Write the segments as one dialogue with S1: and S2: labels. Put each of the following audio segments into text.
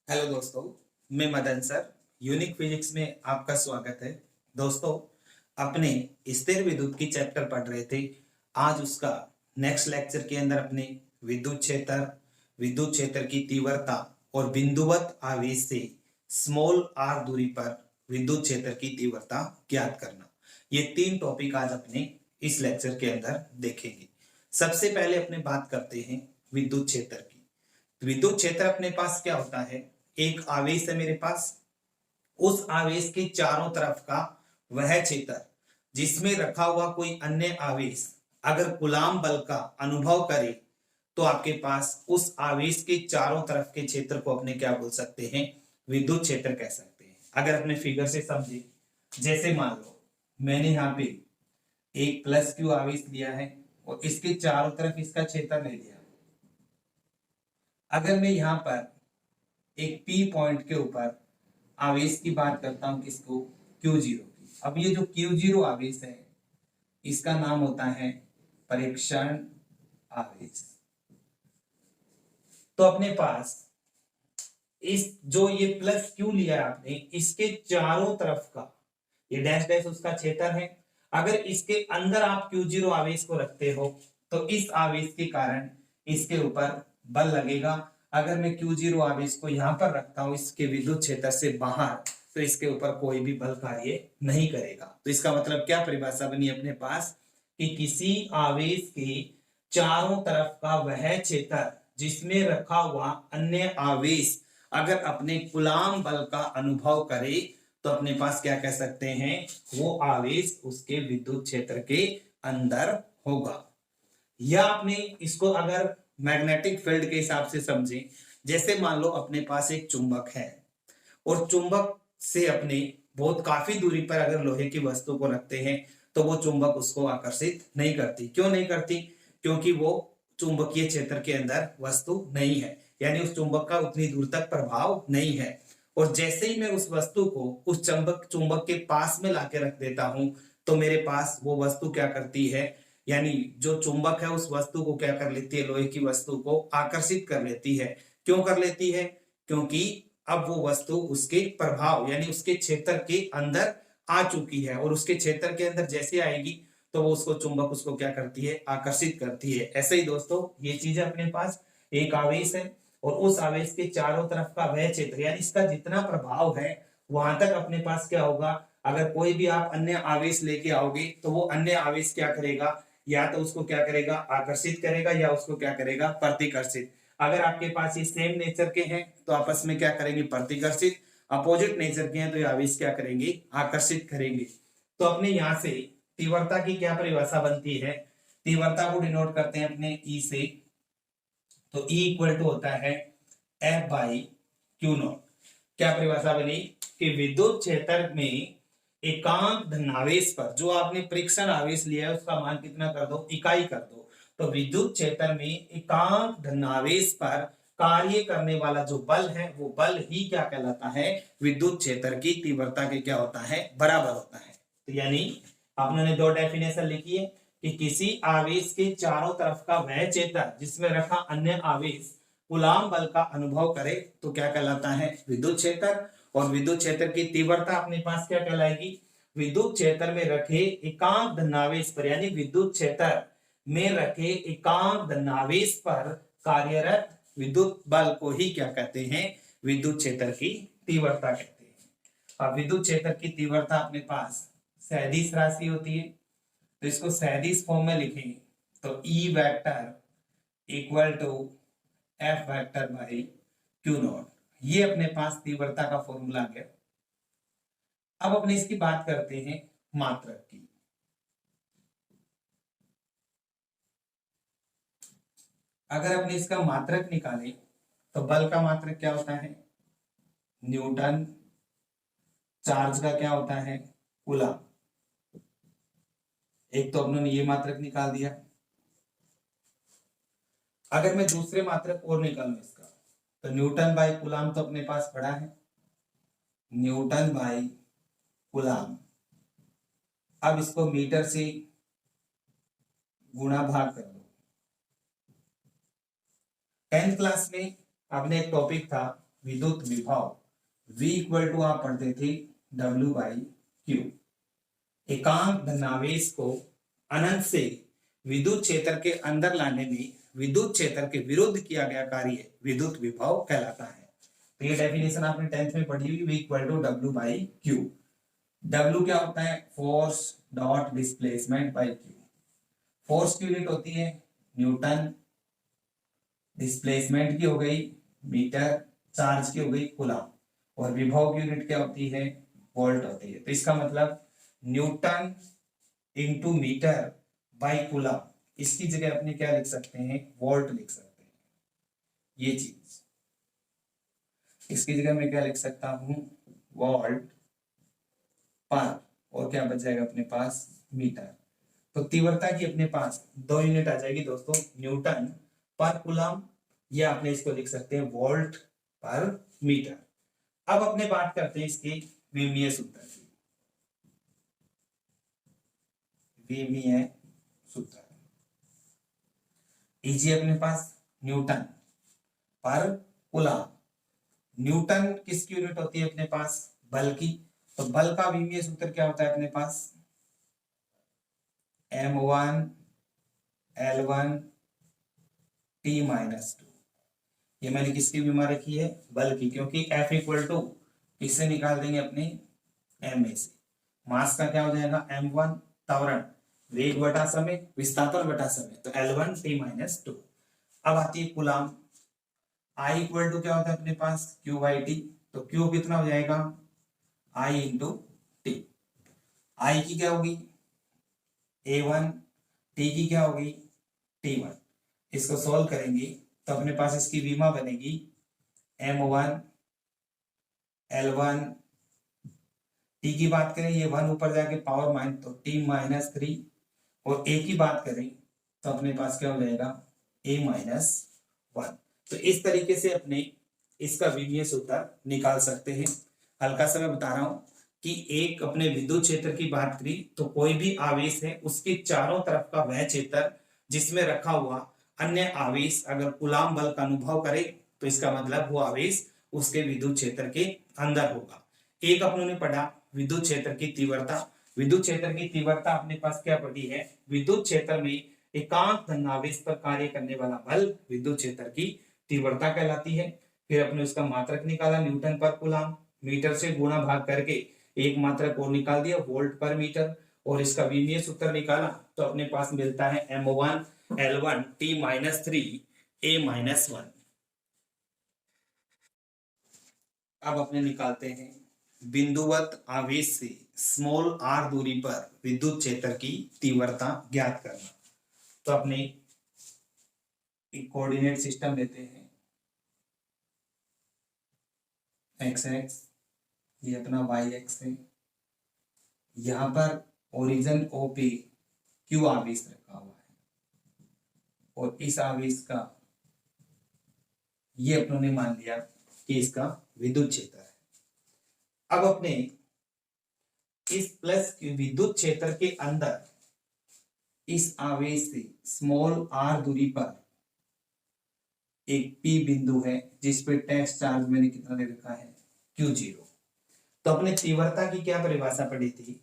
S1: Hello दोस्तों, मैं Madan sir. Unique physics में आपका स्वागत है। दोस्तों, अपने स्थिर विद्युत की चैप्टर पढ़ रहे थे। आज उसका नेक्स्ट लेक्चर के अंदर अपने विद्युत क्षेत्र की तीव्रता और बिंदुवत आवेश से स्मॉल आर दूरी पर विद्युत क्षेत्र की तीव्रता ज्ञात करना, ये तीन टॉपिक आज अपने इस लेक्चर के अंदर देखेंगे। सबसे पहले अपने बात करते हैं विद्युत क्षेत्र की। विद्युत क्षेत्र अपने पास क्या होता है? एक आवेश है मेरे पास, उस आवेश के चारों तरफ का वह क्षेत्र जिसमें रखा हुआ कोई अन्य आवेश अगर कूलाम बल का अनुभव करे तो आपके पास उस आवेश के चारों तरफ के क्षेत्र को अपने क्या बोल सकते हैं? विद्युत क्षेत्र कह सकते हैं। अगर अपने फिगर से समझे, जैसे मान लो मैंने यहाँ पे एक प्लस क्यू आवेश लिया है और इसके चारों तरफ इसका क्षेत्र ले लिया। अगर मैं यहाँ पर एक पी पॉइंट के ऊपर आवेश की बात करता हूं, किसको? Q0 की। अब ये जो Q0 आवेश है इसका नाम होता है परीक्षण आवेश। तो अपने पास इस जो ये प्लस क्यू लिया है आपने, इसके चारों तरफ का ये डैश डैश उसका क्षेत्र है। अगर इसके अंदर आप Q0 आवेश को रखते हो तो इस आवेश के कारण इसके ऊपर बल लगेगा। अगर मैं Q0 आवेश को यहां पर रखता हूं इसके विद्युत क्षेत्र से बाहर, तो इसके ऊपर कोई भी बल कार्य नहीं करेगा। तो इसका मतलब क्या परिभाषा बनी अपने पास कि किसी आवेश के चारों तरफ का वह क्षेत्र जिसमें रखा हुआ अन्य आवेश अगर अपने कूलाम बल का अनुभव करे तो अपने पास क्या कह सकते हैं? वो आवेश उसके विद्युत क्षेत्र के अंदर होगा। या आपने इसको अगर मैग्नेटिक फील्ड के हिसाब से समझे, जैसे मान लो अपने पास एक चुंबक है और चुंबक से अपने बहुत काफी दूरी पर अगर लोहे की वस्तु को रखते हैं तो वो चुंबक उसको आकर्षित नहीं करती। क्यों नहीं करती? क्योंकि वो चुंबकीय क्षेत्र के अंदर वस्तु नहीं है, यानी उस चुंबक का उतनी दूर तक प्रभाव नहीं है। और जैसे ही मैं उस वस्तु को उस चुंबक के पास में लाके रख देता हूं तो मेरे पास वो वस्तु क्या करती है, यानी जो चुंबक है उस वस्तु को क्या कर लेती है? लोहे की वस्तु को आकर्षित कर लेती है। क्यों कर लेती है? क्योंकि अब वो वस्तु उसके प्रभाव यानी उसके क्षेत्र के अंदर आ चुकी है, और उसके क्षेत्र के अंदर जैसे आएगी तो वो उसको चुंबक उसको क्या करती है? आकर्षित करती है। ऐसे ही दोस्तों ये चीज अपने पास एक आवेश है और उस आवेश के चारों तरफ का वह क्षेत्र यानी इसका जितना प्रभाव है वहां तक अपने पास क्या होगा? अगर कोई भी आप अन्य आवेश लेके आओगे तो वो अन्य आवेश क्या करेगा? या तो उसको क्या करेगा? आकर्षित करेगा, या उसको क्या करेगा? प्रतिकर्षित। अगर आपके पास ये सेम नेचर के हैं तो आपस में क्या करेंगे? प्रतिकर्षित। अपोजिट नेचर के हैं तो ये आवेश क्या करेंगे? आकर्षित करेंगे। तो अपने यहां से तीव्रता की क्या परिभाषा बनती है? तीव्रता को डिनोट करते हैं अपने ई से। तो ई इक्वल टू होता है एफ बाई क्यू नॉट। क्या परिभाषा बनी कि विद्युत क्षेत्र में एकांक धनावेश पर जो आपने परीक्षण आवेश लिया है उसका मान कितना कर दो? इकाई कर दो। तो विद्युत क्षेत्र में एकांक धनावेश पर कार्य करने वाला जो बल है वो बल ही क्या कहलाता है? विद्युत क्षेत्र की तीव्रता के क्या होता है? बराबर होता है। तो यानी आपने दो डेफिनेशन लिखी है कि किसी आवेश के चारों तरफ का वह क्षेत्र जिसमें रखा अन्य आवेश कूलाम बल का अनुभव करे तो क्या कहलाता है? विद्युत क्षेत्र। और विद्युत क्षेत्र की तीव्रता अपने पास क्या कहलाएगी? विद्युत क्षेत्र में रखे एकांक धनावेश पर यानी विद्युत क्षेत्र में रखे एकांक धनावेश पर कार्यरत विद्युत बल को ही क्या कहते हैं? विद्युत क्षेत्र की तीव्रता कहते हैं। अब विद्युत क्षेत्र की तीव्रता अपने पास सदिश राशि होती है, तो इसको सदिश फॉर्म में लिखेंगे तो E vector equal to F vector by Q naught. ये अपने पास तीव्रता का फॉर्मूला आ गया। अब अपने इसकी बात करते हैं मात्रक की। अगर अपने इसका मात्रक निकालें तो बल का मात्रक क्या होता है? न्यूटन। चार्ज का क्या होता है? कूलम। एक तो अपने ये मात्रक निकाल दिया। अगर मैं दूसरे मात्रक और निकालूं इसका, तो न्यूटन बाई कूलम तो अपने पास पड़ा है, न्यूटन बाई कूलम। अब इसको मीटर से गुणा भाग कर दो। 10th क्लास में आपने एक टॉपिक था विद्युत विभव V इक्वल टू आप पढ़ते थे W/Q। एकांक धनावेश को अनंत से विद्युत क्षेत्र के अंदर लाने में विद्युत क्षेत्र के विरुद्ध किया गया कार्य विद्युत विभव कहलाता है। तो ये डेफिनेशन आपने 10th में पढ़ी हुई, V equal to W/Q। W क्या होता है? Force dot displacement bye Q। Force की यूनिट होती है न्यूटन, डिस्प्लेसमेंट की हो गई मीटर, चार्ज की हो गई कूलम, और विभव की यूनिट क्या होती है? वोल्ट होती है। तो इसका मतलब newton into metre by coulomb, इसकी जगह अपने क्या लिख सकते हैं? वोल्ट लिख सकते हैं। ये चीज इसकी जगह मैं क्या लिख सकता हूं? वोल्ट पर, और क्या बच जाएगा अपने पास? मीटर। तो तीव्रता की अपने पास दो यूनिट आ जाएगी दोस्तों, न्यूटन पर कूलम, या अपने इसको लिख सकते हैं वोल्ट पर मीटर। अब अपने बात करते हैं इसकी विमीय सूत्र की। विमीय सूत्र इजी अपने पास, न्यूटन पर कूलम। न्यूटन किसकी यूनिट होती है अपने पास? बल की। तो बल का विमीय सूत्र क्या होता है अपने पास? M1 L1 T-2। ये मैंने किसकी विमा रखी है? बल की, क्योंकि F इक्वल टू किससे निकाल देंगे? अपने M से। मास का क्या हो जाएगा? M1 त्वरण, वेग बटा समय, विस्थापन बटा समय, तो L1 T-2। अब आती है कूलम। I इक्वल टू क्या होता है अपने पास? Q/T। तो Q कितना हो जाएगा? I into T. I की क्या होगी? A1, T की क्या होगी? T1। इसको सॉल्व करेंगे तो अपने पास इसकी विमा बनेगी M1 L1, T की बात करें ये 1 ऊपर जाके पावर माइन, तो T-3, और A की बात करें तो अपने पास क्या हो जाएगा? A-1। तो इस तरीके से अपने इसका विमीय सूत्र निकाल सकते हैं। हल्का सा मैं बता रहा हूं कि एक अपने विद्युत क्षेत्र की बात करी तो कोई भी आवेश है उसके चारों तरफ का वह क्षेत्र जिसमें रखा हुआ अन्य आवेश अगर कूलम बल का अनुभव करे तो इसका मतलब वो आवेश उसके विद्युत क्षेत्र के अंदर होगा। एक अपनों ने पढ़ा विद्युत क्षेत्र की तीव्रता। विद्युत क्षेत्र की तीव्रता अपने पास क्या पड़ी है? विद्युत क्षेत्र में एकांक धनावेश पर कार्य करने वाला बल विद्युत क्षेत्र की तीव्रता कहलाती है। फिर अपने उसका मात्रक निकाला न्यूटन पर कूलम, मीटर से गुणा भाग करके एक मात्रक और निकाल दिया वोल्ट पर मीटर, और इसका विमीय सूत्र निकाला तो अपने पास मिलता है M1 L1 T-3 A-1। अब अपने निकालते हैं बिंदुवत आवेश से स्मॉल r दूरी पर विद्युत क्षेत्र की तीव्रता ज्ञात करना। तो अपने एक कोऑर्डिनेट सिस्टम लेते हैं, x ये अपना y है, यहां पर ओरिजिन O पे Q आवेश रखा हुआ है, और इस आवेश का ये अपनों ने मान लिया कि इसका विद्युत क्षेत्र है। अब अपने इस प्लस विद्युत क्षेत्र के अंदर इस आवेश से स्मॉल r दूरी पर एक P बिंदु है जिस पे टेस्ट चार्ज मैंने कितना दे रखा है? Q0। तो अपने तीव्रता की क्या परिभाषा पड़ी थी?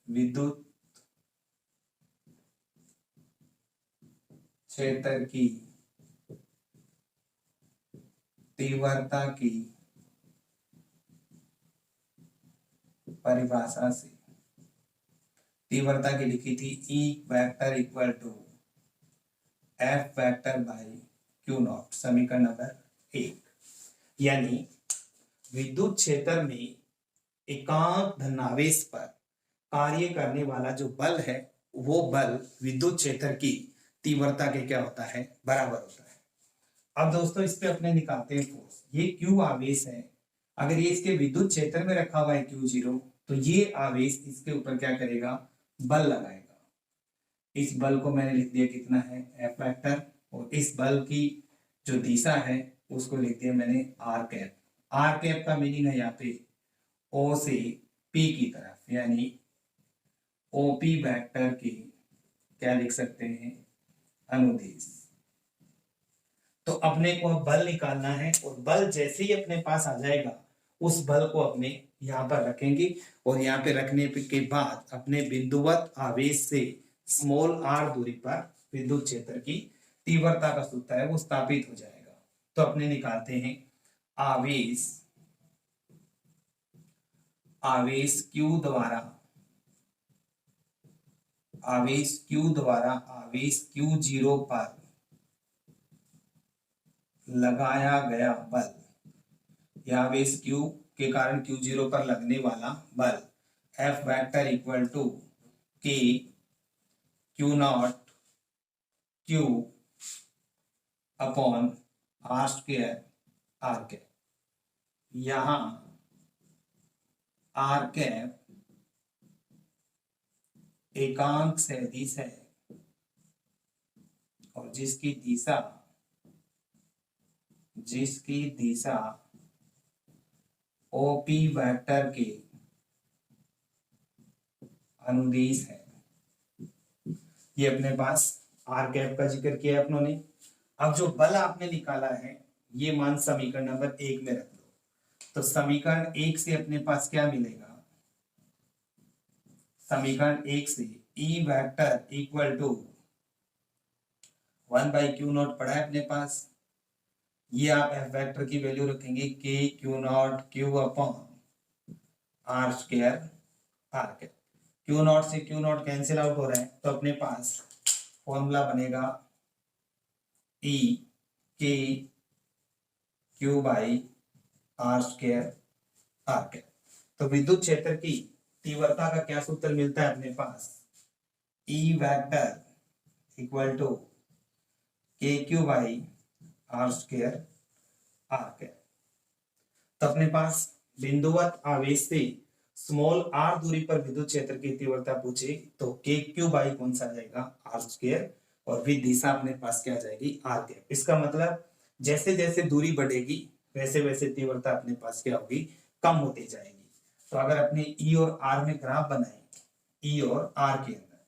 S1: विद्युत क्षेत्र की तीव्रता की परिभाषा से तीव्रता की लिखी थी E vector equal to F vector by Q0, समीकरण नंबर 1। यानी विद्युत क्षेत्र में एकांक धनावेश पर कार्य करने वाला जो बल है वो बल विद्युत क्षेत्र की तीव्रता के क्या होता है? बराबर होता है। अब दोस्तों इस पे अपने निकालते हैं फोर्स। ये Q आवेश है, अगर ये इसके विद्युत क्षेत्र में रखा हुआ है Q0, तो ये आवेश इसके ऊपर क्या करेगा? बल लगाएगा। इस बल को मैंने लिख दिया कितना है? F वेक्टर, और इस बल की जो दिशा है उसको लिख दिया मैंने R कैप। R कैप का मीनिंग है यहाँ पे O से P की तरफ, यानी OP वेक्टर की क्या लिख सकते हैं? अनुदिश। तो अपने को अब बल निकालना है, और बल जैसे ही अपने पास आ जाएगा उस बल को अपने यहाँ पर रखेंगे, और यहाँ पे रखने के बाद अपने बिंदुवत आवेश से स्मॉल r दूरी पर विद्युत क्षेत्र की तीव्रता का सूत्र है वो स्थापित हो जाएगा। तो अपने निकालते हैं आवेश q द्वारा आवेश q0 पर लगाया गया बल, या आवेश q के कारण q0 पर लगने वाला बल F vector equal to K Q0 Q upon R square R cap. यहाँ R कैप एकांक सदिश है और जिसकी दिशा OP वेक्टर के अनुदिश है। ये अपने पास R कैप का जिक्र किया है अपनों ने। अब जो बल आपने निकाला है ये मान समीकरण नंबर 1 में रख दो। तो समीकरण 1 से अपने पास क्या मिलेगा, समीकरण 1 से E vector equal to 1/Q0 पड़ा है अपने पास। ये आप F वेक्टर की वैल्यू रखेंगे K Q0 Q upon R square R cap. Q0 से Q0 कैंसिल आउट हो रहा है, तो अपने पास फॉर्मूला बनेगा E K Q by R square R cap. तो विद्युत क्षेत्र की तीव्रता का क्या सूत्र मिलता है अपने पास, E vector equal to K Q by R square R cap. तो अपने पास बिंदुवत आवेश से स्मॉल r दूरी पर विद्युत क्षेत्र की तीव्रता पूछे तो के क्यू बाई कौन सा आ जाएगा, आर स्क्वायर, और फिर दिशा अपने पास क्या आ जाएगी, आर कैप। इसका मतलब जैसे जैसे दूरी बढ़ेगी वैसे वैसे तीव्रता अपने पास क्या होगी, कम होती जाएगी। तो अगर अपने E और R में ग्राफ बनाए, E और R के अंदर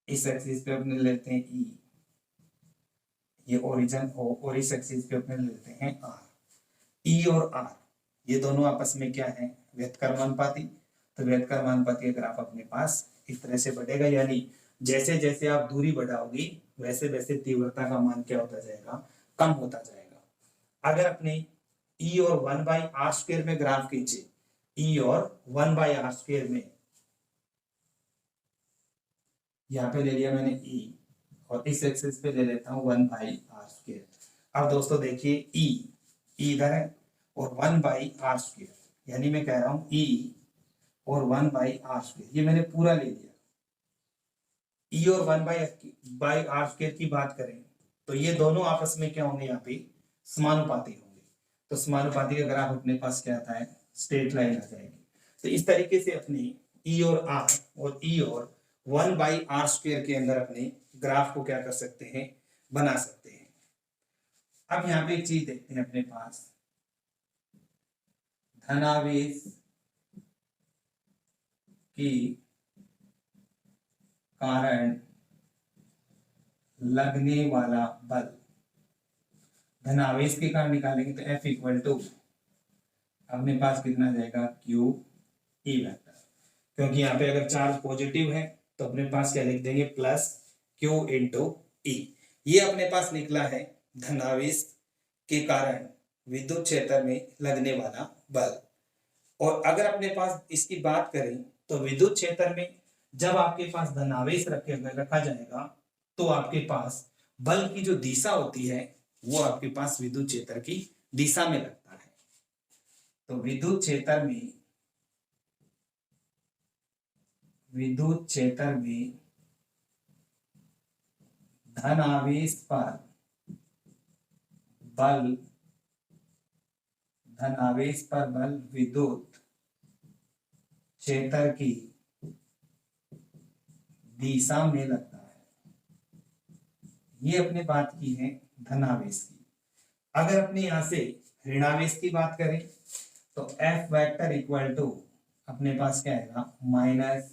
S1: इस एक्सिस पे अपने लेते हैं E, ये ओरिजिन और इस एक्सिस पे अपने लेते हैं R। E और R ये दोनों आपस में क्या है, व्यतकर्मानुपाती। तो व्यतकर्मानुपाती का ग्राफ अपने पास इस तरह से बढ़ेगा, यानी जैसे जैसे आप दूरी बढ़ाओगे वैसे वैसे तीव्रता का मान क्या होता जाएगा, कम होता जाएगा। अगर अपने E और 1/r स्क्वायर में ग्राफ खींचे, E और 1/r स्क्वायर में, यहाँ पे ले लिया मैंने E और इस एक्सिस पे ले लेता हूँ 1/r स्क्वायर। अब दोस्तों देखिए E इधर है और 1/r स्क्वायर, यानी मैं कह रहा हूँ E और 1/r स्क्वायर, ये मैंने पूरा ले लिया। E और 1/r स्क्वायर की बात करें तो ये दोनों आपस में क्या होंगे, यहाँ पे समानुपाती होंगे। तो समानुपाती का ग्राफ अपने पास क्या आता है, स्ट्रेट लाइन आ जाएगी। तो इस तरीके से अपने E और R और E और 1/r स्क्वायर के अंदर अपने ग्राफ को क्या कर सकते हैं, बना सकते हैं। अब यहाँ पे एक चीज देखते हैं अपने पास, धनावेश के कारण लगने वाला बल, धनावेश के कारण निकालेंगे तो F इक्वल टू अपने पास कितना जाएगा, Q E वेक्टर, क्योंकि यहाँ पे अगर चार्ज पॉजिटिव है तो अपने पास क्या लिख देंगे, प्लस Q इंटू E। ये अपने पास निकला है धनावेश के कारण विद्युत क्षेत्र में लगने वाला बल। और अगर अपने पास इसकी बात करें तो विद्युत क्षेत्र में जब आपके पास धनावेश रखा जाएगा तो आपके पास बल की जो दिशा होती है वो आपके पास विद्युत क्षेत्र की दिशा में लगता है। तो विद्युत क्षेत्र में धनावेश पर बल विद्युत क्षेत्र की दिशा में लगता है। ये अपने बात की है धनावेश की। अगर अपने यहां से ऋणावेश की बात करें तो F वेक्टर इक्वल टू अपने पास क्या आएगा, माइनस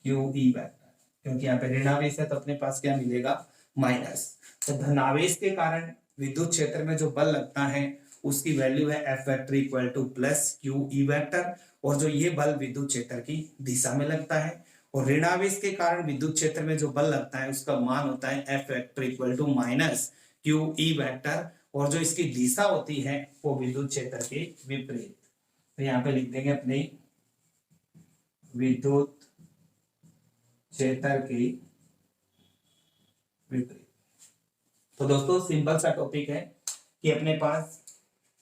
S1: QE वेक्टर, क्योंकि यहाँ पे ऋणावेश है तो अपने पास क्या मिलेगा, माइनस। तो धनावेश के कारण विद्युत क्षेत्र में जो बल लगता है उसकी वैल्यू है F vector equal to plus q E vector, और जो ये बल विद्युत क्षेत्र की दिशा में लगता है। और ऋणावेश के कारण विद्युत क्षेत्र में जो बल लगता है उसका मान होता है F vector equal to minus Q E vector, और जो इसकी दिशा होती है वो विद्युत क्षेत्र के विपरीत। तो यहाँ पे लिख देंगे अपने विद्युत क्षेत्र की विपरीत। तो दोस्तों सिंपल सा टॉपिक है कि अपने पास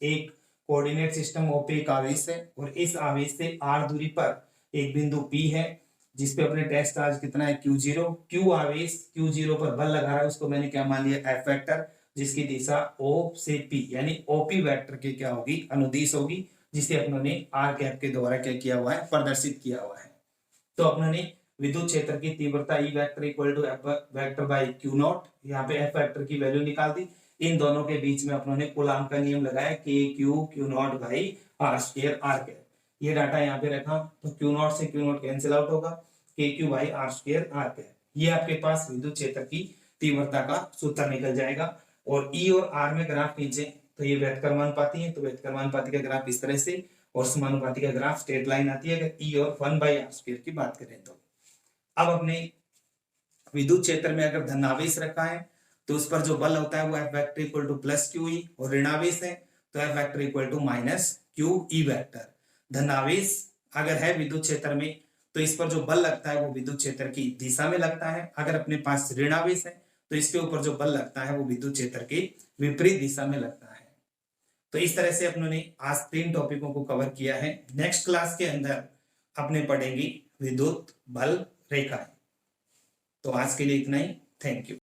S1: एक कोऑर्डिनेट सिस्टम ओपी एक आवेश है, और इस आवेश से r दूरी पर एक बिंदु P है जिसपे अपने टेस्ट चार्ज कितना है Q0। Q आवेश Q0 पर बल लगा रहा है, उसको मैंने क्या मान लिया F वेक्टर, जिसकी दिशा O से P यानी OP वेक्टर की क्या होगी, अनुदिश होगी, जिसे अपनों ने r कैप के द्वारा क्या किया हुआ है, प्रदर्शित किया हुआ है। तो अपनों ने विद्युत क्षेत्र की तीव्रता E vector equal to F vector by Q naught, यहाँ पे F वेक्टर की वैल्यू निकाल दी। इन दोनों के बीच में अपनों ने कूलाम का नियम लगाया K Q naught by R square R cap. ये डाटा यहाँ पे रखा तो क्यू नॉट से क्यू नॉट कैंसिल आउट होगा, K Q by R square R cap. ये आपके पास विद्युत क्षेत्र की तीव्रता का सूत्र निकल जाएगा। और ई और आर में ग्राफ खींचे तो ये व्यतक्रमानुपाती है, तो व्यतक्रमानुपाती का ग्राफ इस तरह से, और समानुपाती का ग्राफ स्ट्रेट लाइन आती है अगर ई और 1/r² की बात करें तो। अब अपने विद्युत क्षेत्र में अगर धनावेश रखा है तो उस पर जो बल होता है वो F vector equal to plus q e, और ऋणावेश है तो F vector equal to minus Q E vector. धनावेश अगर है विद्युत क्षेत्र में तो इस पर जो बल लगता है वो विद्युत क्षेत्र की दिशा में लगता है। अगर अपने पास ऋणावेश है तो इसके ऊपर जो बल लगता है वो विद्युत क्षेत्र के विपरीत दिशा में लगता है। तो इस तरह से अपनों ने आज 3 टॉपिकों को कवर किया है। नेक्स्ट क्लास के अंदर अपने पढ़ेंगे विद्युत बल रेखाएं। तो आज के लिए इतना ही, थैंक यू।